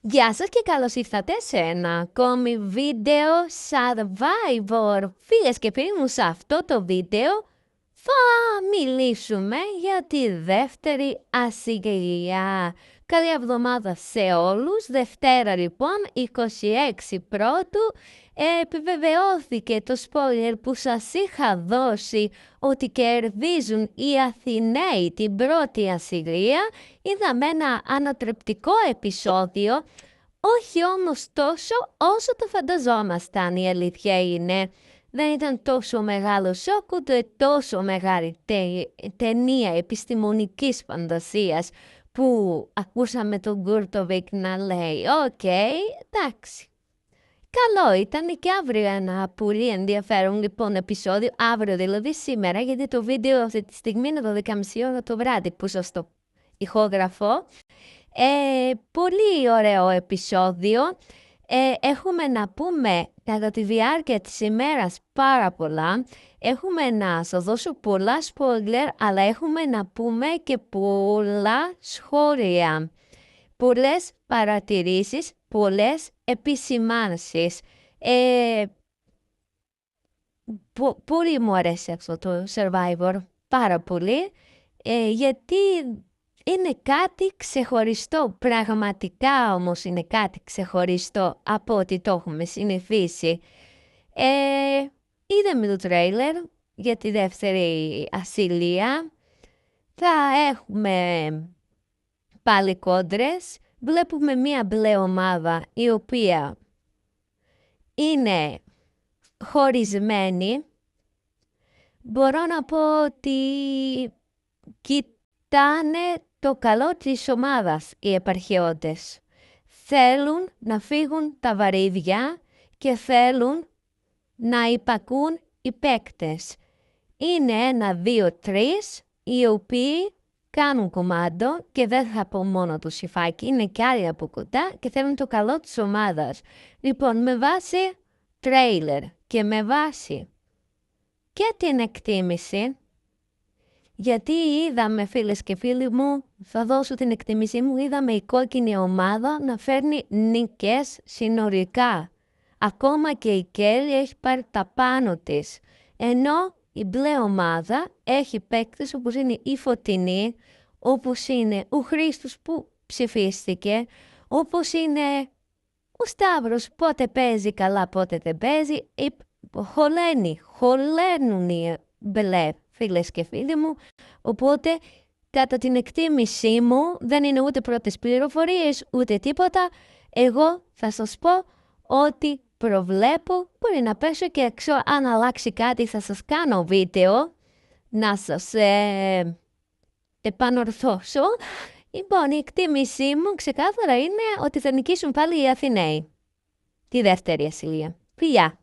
Γεια σας και καλώς ήρθατε σε ένα ακόμη βίντεο Survivor. Φίλες και φίλοι μου, σε αυτό το βίντεο θα μιλήσουμε για τη δεύτερη ασυλία. Καλή εβδομάδα σε όλους. Δευτέρα λοιπόν, 26 Πρώτου, επιβεβαιώθηκε το spoiler που σας είχα δώσει ότι κερδίζουν οι Αθηναίοι την πρώτη ασυλία. Είδαμε ένα ανατρεπτικό επεισόδιο, όχι όμως τόσο όσο το φανταζόμασταν, η αλήθεια είναι. Δεν ήταν τόσο μεγάλο σοκ, ούτε τόσο μεγάλη ταινία επιστημονικής φαντασίας που ακούσαμε τον Γκούρτοβικ να λέει «Οκ, εντάξει». Καλό ήταν και αύριο ένα πολύ ενδιαφέρον λοιπόν επεισόδιο, αύριο δηλαδή σήμερα, γιατί το βίντεο αυτή τη στιγμή είναι 12.30 ώρα το βράδυ που σας το ηχογραφώ. Πολύ ωραίο επεισόδιο. Έχουμε να πούμε κατά τη διάρκεια της ημέρας πάρα πολλά. Έχουμε να σας δώσω πολλά spoiler, αλλά έχουμε να πούμε και πολλά σχόλια. Πολλές παρατηρήσεις, πολλές επισημάνσεις. Πολύ μου αρέσει αυτό το Survivor, πάρα πολύ, γιατί είναι κάτι ξεχωριστό, πραγματικά όμως είναι κάτι ξεχωριστό από ό,τι το έχουμε συνηθίσει. Είδαμε το τρέιλερ για τη δεύτερη ασυλία, θα έχουμε πάλι κόντρες, βλέπουμε μία μπλε ομάδα η οποία είναι χωρισμένη. Μπορώ να πω ότι κοιτάνε το καλό της ομάδας οι επαρχιώτες. Θέλουν να φύγουν τα βαρύδια και θέλουν να υπακούν οι παίκτες. Είναι 1, 2, 3 οι οποίοι κάνουν κομμάντο και δεν θα πω μόνο το Σιφάκι, είναι και άλλοι από κοντά και θέλουν το καλό της ομάδας. Λοιπόν, με βάση τρέιλερ και με βάση και την εκτίμηση, γιατί είδαμε, φίλες και φίλοι μου, θα δώσω την εκτίμησή μου, είδαμε η κόκκινη ομάδα να φέρνει νίκες συνολικά. Ακόμα και η Κέλλη έχει πάρει τα πάνω της. Ενώ η μπλε ομάδα έχει παίκτες όπως είναι η Φωτεινή, όπως είναι ο Χρήστος που ψηφίστηκε, όπως είναι ο Σταύρος, πότε παίζει καλά, πότε δεν παίζει. Χωλένουν οι μπλε, φίλες και φίλοι μου. Οπότε, κατά την εκτίμησή μου, δεν είναι ούτε πρώτες πληροφορίες, ούτε τίποτα. Εγώ θα σας πω ότι προβλέπω, μπορεί να πέσω και έξω, αν αλλάξει κάτι θα σας κάνω βίντεο, να σας επανορθώσω. Λοιπόν, η εκτίμησή μου ξεκάθαρα είναι ότι θα νικήσουν πάλι οι Αθηναίοι τη δεύτερη ασυλία. Φιλιά!